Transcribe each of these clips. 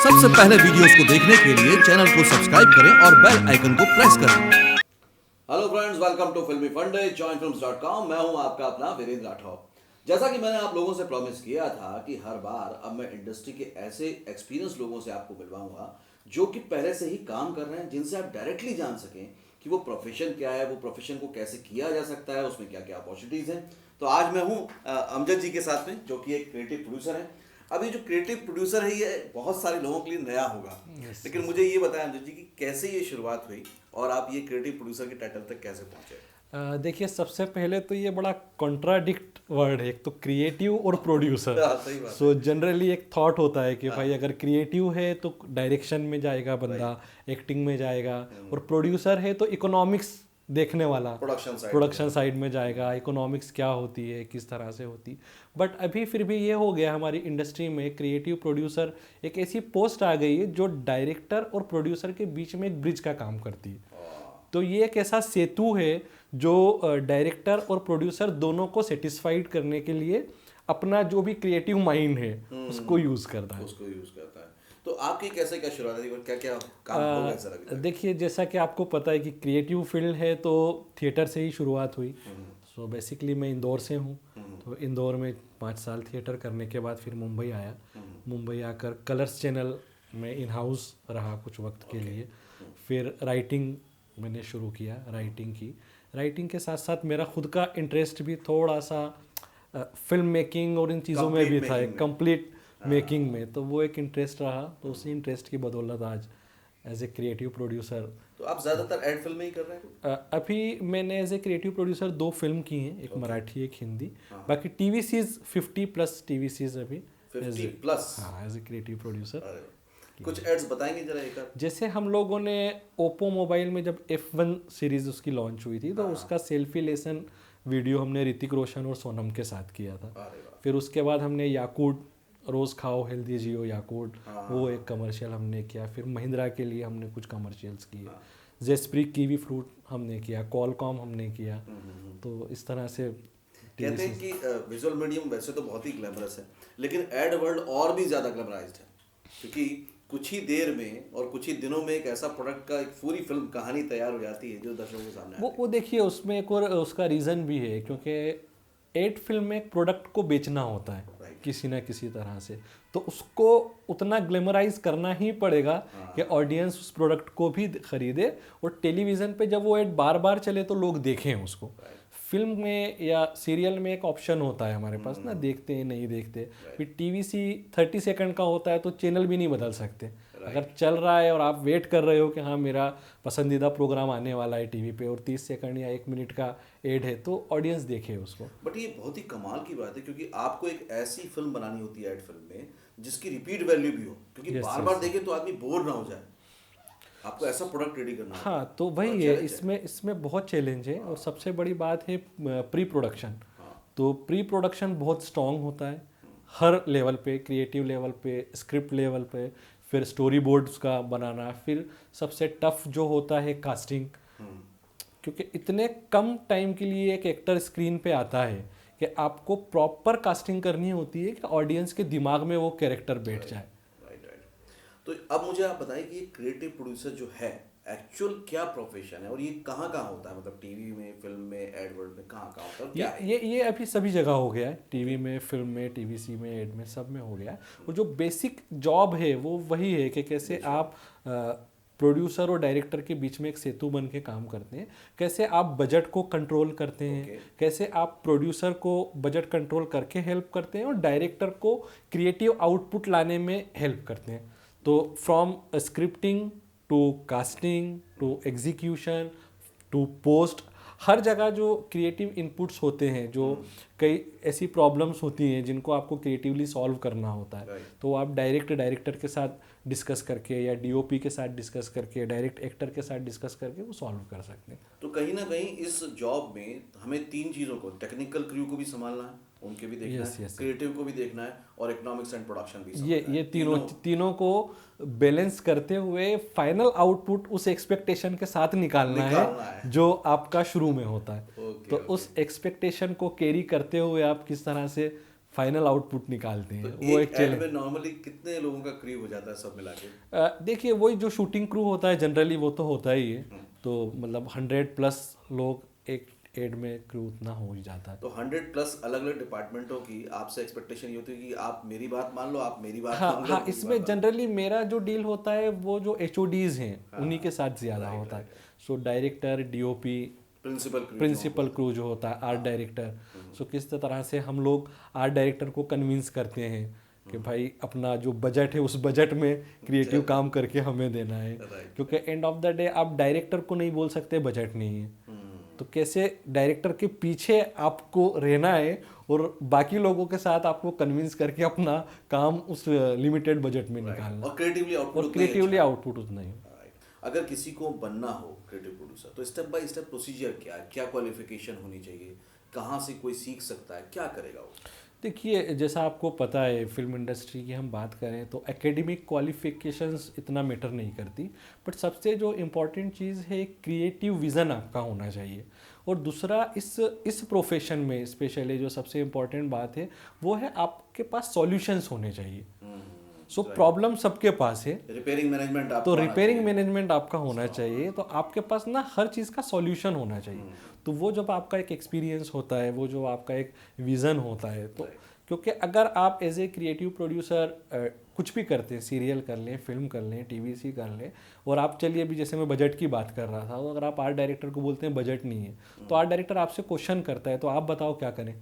सबसे पहले वीडियोस को देखने के लिए चैनल को सब्सक्राइब करें और बेल आइकन को प्रेस करें। हेलो फ्रेंड्स, वेलकम टू फिल्मी फंडे joinfilms.com। मैं हूं आपका अपना वीरेंद्र राठौर। जैसा कि मैंने आप लोगों से प्रॉमिस किया था कि हर बार अब मैं इंडस्ट्री के ऐसे एक्सपीरियंस लोगों से आपको मिलवाऊंगा जो कि पहले से ही काम कर रहे हैं, जिनसे आप डायरेक्टली जान सकें कि वो प्रोफेशन क्या है, वो प्रोफेशन को कैसे किया जा सकता है, उसमें क्या क्या अपॉर्चुनिटीज हैं। तो आज मैं हूं अमजद जी के साथ में, जो कि एक क्रिएटिव प्रोड्यूसर है। अभी जो क्रिएटिव प्रोड्यूसर है ये बहुत सारे लोगों के लिए नया होगा, लेकिन मुझे ये बताएं अमजद जी कि कैसे ये शुरुआत हुई और आप ये क्रिएटिव प्रोड्यूसर के टाइटल तक कैसे पहुंचे। देखिए, सबसे पहले तो ये बड़ा कॉन्ट्राडिक्ट वर्ड है, एक तो क्रिएटिव और प्रोड्यूसर। सही बात सो जनरली एक थॉट होता है कि हाँ। भाई अगर क्रिएटिव है तो डायरेक्शन में जाएगा बंदा, एक्टिंग में जाएगा, और प्रोड्यूसर है तो इकोनॉमिक्स देखने वाला, प्रोडक्शन साइड में जाएगा, इकोनॉमिक्स क्या होती है, किस तरह से होती। बट अभी फिर भी ये हो गया हमारी इंडस्ट्री में, क्रिएटिव प्रोड्यूसर एक ऐसी पोस्ट आ गई है जो डायरेक्टर और प्रोड्यूसर के बीच में एक ब्रिज का काम करती है। तो ये एक ऐसा सेतु है जो डायरेक्टर और प्रोड्यूसर दोनों को सेटिस्फाइड करने के लिए अपना जो भी क्रिएटिव माइंड है उसको यूज करता है। तो आपकी कैसे क्या शुरुआत हुई और क्या क्या काम हो गया सर अभी तक? देखिए, जैसा कि आपको पता है कि क्रिएटिव फील्ड है तो थिएटर से ही शुरुआत हुई। सो बेसिकली मैं इंदौर से हूँ, तो इंदौर में 5 साल थिएटर करने के बाद फिर मुंबई आया। मुंबई आकर कलर्स चैनल में इन हाउस रहा कुछ वक्त के लिए। फिर राइटिंग मैंने शुरू किया, राइटिंग के साथ साथ मेरा खुद का इंटरेस्ट भी थोड़ा सा फिल्म मेकिंग और इन चीज़ों में भी था, एक कंप्लीट मेकिंग में। तो वो एक इंटरेस्ट रहा, तो उसी इंटरेस्ट की बदौलत आज एज ए क्रिएटिव प्रोड्यूसर। तो आप ज़्यादातर एड फिल्म ही कर रहे हैं? अभी मैंने as a creative producer 2 film की हैं, एक मराठी एक हिंदी। बाकी टीवी सीज 50+ टीवी सीज अभी 50+। हाँ, एज ए क्रिएटिव प्रोड्यूसर। कुछ एड्स बताएंगे जरा एक आध? जैसे हम लोगों ने ओप्पो मोबाइल में जब F1 सीरीज उसकी लॉन्च हुई थी, तो उसका सेल्फी लेसन वीडियो हमने ऋतिक रोशन और सोनम के साथ किया था। फिर उसके बाद हमने याकूट, रोज़ खाओ हेल्दी जियो याकूट, वो एक कमर्शियल हमने किया। फिर महिंद्रा के लिए हमने कुछ कमर्शियल्स किए। जेस्प्री कीवी फ्रूट हमने किया, कॉलकॉम हमने किया। तो इस तरह से कहते हैं कि विजुअल मीडियम वैसे तो बहुत ही ग्लैमरस है, लेकिन एड वर्ल्ड और भी ज़्यादा ग्लैमराइज्ड है, क्योंकि कुछ ही देर में और कुछ ही दिनों में एक ऐसा प्रोडक्ट का एक पूरी फिल्म कहानी तैयार हो जाती है जो दर्शकों के सामने आती है। वो देखिए, उसमें एक और उसका रीज़न भी है, क्योंकि एड फिल्म में एक प्रोडक्ट को बेचना होता है किसी ना किसी तरह से, तो उसको उतना ग्लैमराइज करना ही पड़ेगा कि ऑडियंस उस प्रोडक्ट को भी खरीदे, और टेलीविज़न पे जब वो एड बार बार चले तो लोग देखें उसको। फिल्म में या सीरियल में एक ऑप्शन होता है हमारे पास ना, देखते हैं नहीं देखते। फिर टीवीसी 30 सेकंड का होता है तो चैनल भी नहीं बदल सकते। अगर चल रहा है और आप वेट कर रहे हो कि हाँ मेरा पसंदीदा प्रोग्राम आने वाला है टीवी पे, और 30 सेकंड या 1 मिनट का एड है, तो ऑडियंस देखे उसको। बट ये बहुत ही कमाल की बात है, क्योंकि आपको एक ऐसी फिल्म बनानी होती है एड फिल्म में जिसकी रिपीट वैल्यू भी हो, क्योंकि बार बार देखे तो आदमी बोर ना हो जाए। आपको ऐसा प्रोडक्ट रेडी करना है। हाँ, तो वही है, इसमें बहुत चैलेंज है। और सबसे बड़ी बात है प्री प्रोडक्शन। तो प्री प्रोडक्शन बहुत स्ट्रॉन्ग होता है हर लेवल पे, क्रिएटिव लेवल पे, स्क्रिप्ट लेवल पे, फिर स्टोरी बोर्ड्स का बनाना, फिर सबसे टफ जो होता है कास्टिंग, क्योंकि इतने कम टाइम के लिए एक एक्टर स्क्रीन पे आता है कि आपको प्रॉपर कास्टिंग करनी होती है कि ऑडियंस के दिमाग में वो कैरेक्टर बैठ जाए। तो अब मुझे आप बताएं कि क्रिएटिव प्रोड्यूसर जो है एक्चुअल क्या प्रोफेशन है, और ये कहाँ कहाँ होता है, मतलब टीवी में, फिल्म में, एडवर्ड में, कहाँ कहाँ होता है, क्या है? ये अभी सभी जगह हो गया है, टीवी में, फिल्म में, टीवीसी में, एड में, सब में हो गया है। और जो बेसिक जॉब है वो वही है कि कैसे आप प्रोड्यूसर और डायरेक्टर के बीच में एक सेतु बन के काम करते हैं, कैसे आप बजट को कंट्रोल करते हैं, कैसे आप प्रोड्यूसर को बजट कंट्रोल करके हेल्प करते हैं और डायरेक्टर को क्रिएटिव आउटपुट लाने में हेल्प करते हैं। तो from scripting to casting to execution to post, हर जगह जो क्रिएटिव इनपुट्स होते हैं, जो कई ऐसी प्रॉब्लम्स होती हैं जिनको आपको क्रिएटिवली सॉल्व करना होता है, तो आप डायरेक्टर के साथ डिस्कस करके या डीओपी के साथ डिस्कस करके, डायरेक्ट एक्टर के साथ डिस्कस करके वो सॉल्व कर सकते हैं। तो कहीं ना कहीं इस जॉब में हमें 3 चीज़ों को, टेक्निकल क्रू को भी संभालना है, उनके भी देखना है, क्रिएटिव को भी देखना है, और इकोनॉमिक्स एंड प्रोडक्शन भी। ये तीनों को बैलेंस करते हुए फाइनल आउटपुट उस एक्सपेक्टेशन के साथ निकालना है जो आपका शुरू में होता है। तो उस एक्सपेक्टेशन को कैरी करते हुए आप किस तरह से फाइनल आउटपुट निकालते हैं। तो वो एक एक एड चैलेंज। में नॉर्मली कितने लोगों का क्रू हो जाता है सब मिला के? देखिए वही जो शूटिंग क्रू होता है जनरली वो तो होता ही है, तो मतलब 100+ लोग एक एड में क्रू उतना हो ही जाता है। तो 100+ अलग अलग डिपार्टमेंटों की आपसे एक्सपेक्टेशन ये होती है कि आप मेरी बात मान लो, आप मेरी बात हाँ मान लो, हाँ, मेरी इसमें बात मान जनरली मेरा जो डील होता है वो जो HODs हैं उन्हीं के साथ ज़्यादा राइट, होता है। Right, so director, DOP, principal principal crew जो होता है, आर्ट डायरेक्टर। सो किस तरह से हम लोग आर्ट डायरेक्टर को कन्विंस करते हैं कि भाई अपना जो बजट है उस बजट में क्रिएटिव काम करके हमें देना है, राइट। क्योंकि एंड ऑफ द डे आप डायरेक्टर को नहीं बोल सकते बजट नहीं है। तो कैसे डायरेक्टर के पीछे आपको रहना है और बाकी लोगों के साथ आपको कन्विंस करके अपना काम उस लिमिटेड बजट में निकालना, और क्रिएटिवली आउटपुट और क्रिएटिवली आउटपुट उतना ही। अगर किसी को बनना हो क्रिएटिव प्रोड्यूसर तो स्टेप बाय स्टेप प्रोसीजर क्या है, क्या क्वालिफिकेशन होनी चाहिए, कहाँ से कोई सीख सकता है, क्या करेगा वो? देखिए जैसा आपको पता है फिल्म इंडस्ट्री की हम बात करें तो एकेडमिक क्वालिफिकेशंस इतना मैटर नहीं करती, बट सबसे जो इम्पोर्टेंट चीज़ है क्रिएटिव विज़न आपका होना चाहिए। और दूसरा इस प्रोफेशन में स्पेशली जो सबसे इम्पोर्टेंट बात है वो है आपके पास सॉल्यूशंस होने चाहिए। सो प्रॉब्लम सबके पास है, रिपेयरिंग मैनेजमेंट तो रिपेयरिंग मैनेजमेंट आपका होना चाहिए, तो आपके पास ना हर चीज़ का सॉल्यूशन होना चाहिए। तो वो जब आपका एक एक्सपीरियंस होता है, वो जो आपका एक विज़न होता है, तो क्योंकि अगर आप एज ए क्रिएटिव प्रोड्यूसर कुछ भी करते हैं, सीरियल कर लें, फिल्म कर लें, TVC कर लें, और आप चलिए अभी जैसे मैं बजट की बात कर रहा था, तो अगर आप आर्ट डायरेक्टर को बोलते हैं बजट नहीं है, तो आर्ट डायरेक्टर आपसे क्वेश्चन करता है तो आप बताओ क्या करें।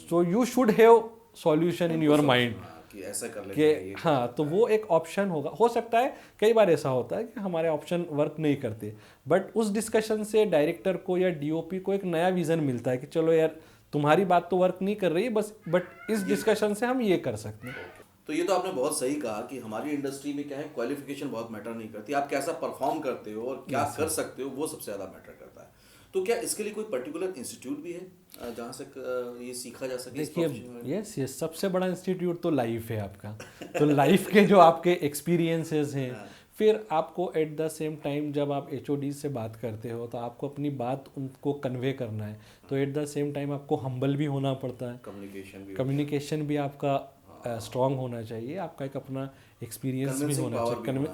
So you should have solution in your mind कि ऐसा कर लेते कि हैं ये। हाँ, तो वो एक ऑप्शन होगा। हो सकता है कई बार ऐसा होता है कि हमारे ऑप्शन वर्क नहीं करते, बट उस डिस्कशन से डायरेक्टर को या DOP को एक नया विज़न मिलता है कि चलो यार तुम्हारी बात तो वर्क नहीं कर रही बस, बट इस डिस्कशन से हम ये कर सकते हैं। तो ये तो आपने बहुत सही कहा कि हमारी इंडस्ट्री में क्या है, क्वालिफिकेशन बहुत मैटर नहीं करती, आप कैसा परफॉर्म करते हो और क्या कर सकते हो वो सबसे ज़्यादा मैटर करता है। तो क्या इसके लिए कोई पर्टिकुलर इंस्टीट्यूट भी है जहाँ से ये सीखा जा सके? देखिए यस सबसे बड़ा इंस्टीट्यूट तो लाइफ है आपका। तो लाइफ के जो आपके एक्सपीरियंसेस हैं, फिर आपको एट द सेम टाइम जब आप HOD से बात करते हो तो आपको अपनी बात उनको कन्वे करना है, तो एट द सेम टाइम आपको हम्बल भी होना पड़ता है, कम्युनिकेशन भी आपका स्ट्रांग होना चाहिए, आपका एक अपना एक्सपीरियंस भी होना चाहिए।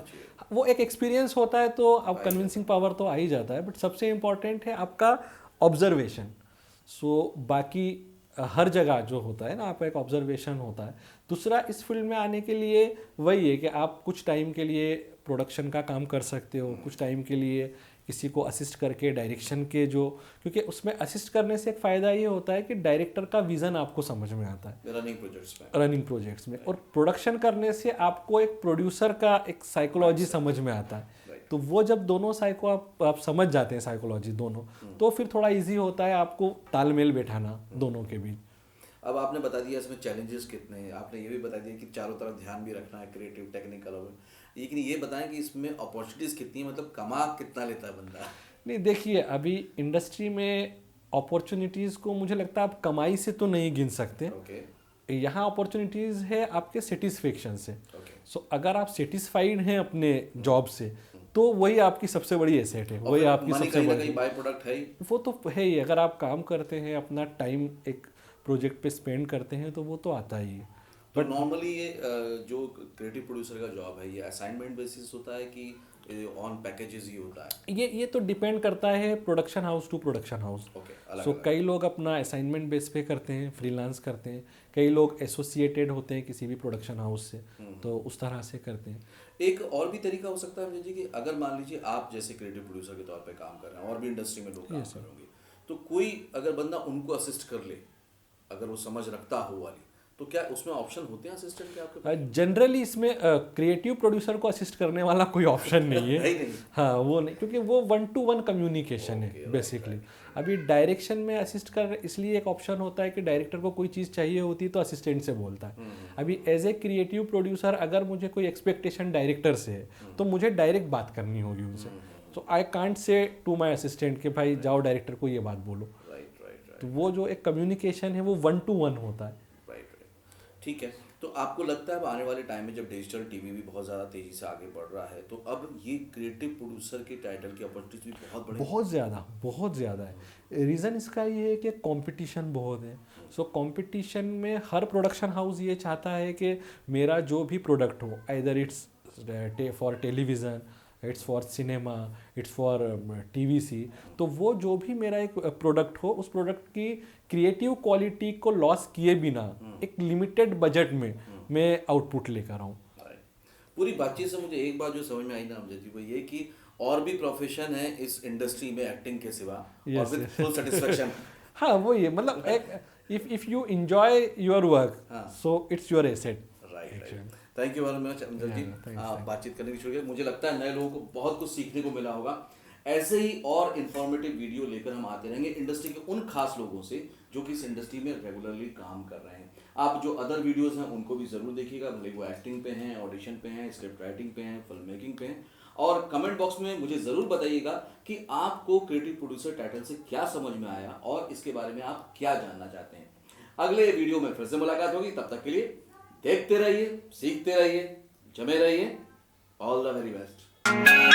वो एक एक्सपीरियंस होता है तो अब कन्विंसिंग पावर तो आ ही जाता है, बट सबसे इम्पॉर्टेंट है आपका ऑब्जर्वेशन। सो बाकी हर जगह जो होता है ना आपका एक ऑब्जर्वेशन होता है। दूसरा इस फील्ड में आने के लिए वही है कि आप कुछ टाइम के लिए प्रोडक्शन का काम कर सकते हो, कुछ टाइम के लिए किसी को असिस्ट करके डायरेक्शन के जो, क्योंकि उसमें असिस्ट करने से एक फ़ायदा ये होता है कि डायरेक्टर का विज़न आपको समझ में आता है रनिंग प्रोजेक्ट्स में, और प्रोडक्शन करने से आपको एक प्रोड्यूसर का एक साइकोलॉजी समझ में आता है। तो वो जब दोनों साइको आप समझ जाते हैं साइकोलॉजी दोनों, तो फिर थोड़ा इजी होता है आपको तालमेल बैठाना दोनों के बीच। अब आपने बता दिया इसमें चैलेंजेस कितने हैं, आपने ये भी बता दिया कि चारों तरफ ध्यान भी रखना है, क्रिएटिव टेक्निकल, लेकिन ये बताएं कि इसमें अपॉर्चुनिटीज़ कितनी है, मतलब कमा कितना लेता है बंदा? नहीं देखिए अभी इंडस्ट्री में अपॉर्चुनिटीज़ को मुझे लगता है आप कमाई से तो नहीं गिन सकते। यहाँ अपॉर्चुनिटीज़ है आपके सेटिस्फेक्शन से। सो अगर आप सेटिस्फाइड हैं अपने जॉब से तो वही आपकी सबसे बड़ी एसेट है, वही आपकी सबसे बड़ी बाय प्रोडक्ट है, वो तो है ही। अगर आप काम करते हैं, अपना टाइम एक प्रोजेक्ट पे स्पेंड करते हैं तो वो तो आता ही है। बट नॉर्मली ये जो क्रिएटिव प्रोड्यूसर का जॉब है ये असाइनमेंट बेसिस होता है कि ऑन पैकेजेस ही होता है? ये तो डिपेंड करता है production house to production house. So कई लोग अपना असाइनमेंट बेस पे करते हैं, फ्रीलांस करते हैं, कई लोग एसोसिएटेड होते हैं किसी भी प्रोडक्शन हाउस से, तो उस तरह से करते हैं। एक और भी तरीका हो सकता है विजय जी कि अगर मान लीजिए आप जैसे क्रिएटिव प्रोड्यूसर के तौर पे काम कर रहे हैं और भी इंडस्ट्री में लोग काम कर रहे होंगे, तो कोई अगर बंदा उनको असिस्ट कर ले, अगर वो समझ रखता हो वाली, तो क्या उसमें ऑप्शन होते हैं असिस्टेंट के आपके पास? जनरली इसमें क्रिएटिव प्रोड्यूसर को असिस्ट करने वाला कोई ऑप्शन नहीं है। हाँ वो नहीं, क्योंकि वो 1-to-1 कम्युनिकेशन है बेसिकली। अभी डायरेक्शन में असिस्ट कर इसलिए एक ऑप्शन होता है कि डायरेक्टर को कोई चीज़ चाहिए होती है तो असिस्टेंट से बोलता है। अभी एज ए क्रिएटिव प्रोड्यूसर अगर मुझे कोई एक्सपेक्टेशन डायरेक्टर से है तो मुझे डायरेक्ट बात करनी होगी उनसे। तो I can't say to my assistant कि भाई जाओ डायरेक्टर को ये बात बोलो। तो वो जो एक कम्युनिकेशन है वो 1-to-1 होता है। ठीक है, तो आपको लगता है अब आने वाले टाइम में जब डिजिटल टीवी भी बहुत ज़्यादा तेज़ी से आगे बढ़ रहा है तो अब ये क्रिएटिव प्रोड्यूसर के टाइटल की अपॉर्चुनिटी भी बहुत बढ़ेगी? बहुत ज़्यादा है। रीज़न इसका ये है कि कंपटीशन बहुत है। सो कंपटीशन में हर प्रोडक्शन हाउस ये चाहता है कि मेरा जो भी प्रोडक्ट हो, either it's for television, it's for cinema, it's for TVC, तो वो जो भी मेरा एक प्रोडक्ट हो उस प्रोडक्ट की क्रिएटिव क्वालिटी को लॉस किए बिना एक लिमिटेड बजट में मैं आउटपुट लेकर आऊँ। पूरी बातचीत से मुझे एक बात जो समझ में आई ना अमजद जी, वो ये कि और भी प्रोफेशन है इस इंडस्ट्री में एक्टिंग के सिवा, और विद फुल सेटिस्फेक्शन। हाँ वो ये मतलब एक if you enjoy your work so it's your asset. Right. Thank you very much Amjad ji, बातचीत करने की शुरू किया। मुझे लगता है नए लोगों को बहुत कुछ सीखने को मिला होगा। ऐसे ही और इन्फॉर्मेटिव वीडियो लेकर हम आते रहेंगे इंडस्ट्री के उन खास लोगों से जो कि इस इंडस्ट्री में रेगुलरली काम कर रहे हैं। आप जो अदर वीडियोस हैं उनको भी ज़रूर देखिएगा, भले वो एक्टिंग पे हैं, ऑडिशन पे हैं, स्क्रिप्ट राइटिंग पे हैं, फिल्म मेकिंग पे हैं। और कमेंट बॉक्स में मुझे ज़रूर बताइएगा कि आपको क्रिएटिव प्रोड्यूसर टाइटल से क्या समझ में आया और इसके बारे में आप क्या जानना चाहते हैं। अगले वीडियो में फिर से मुलाकात होगी, तब तक के लिए देखते रहिए, सीखते रहिए, जमे रहिए। All the very best.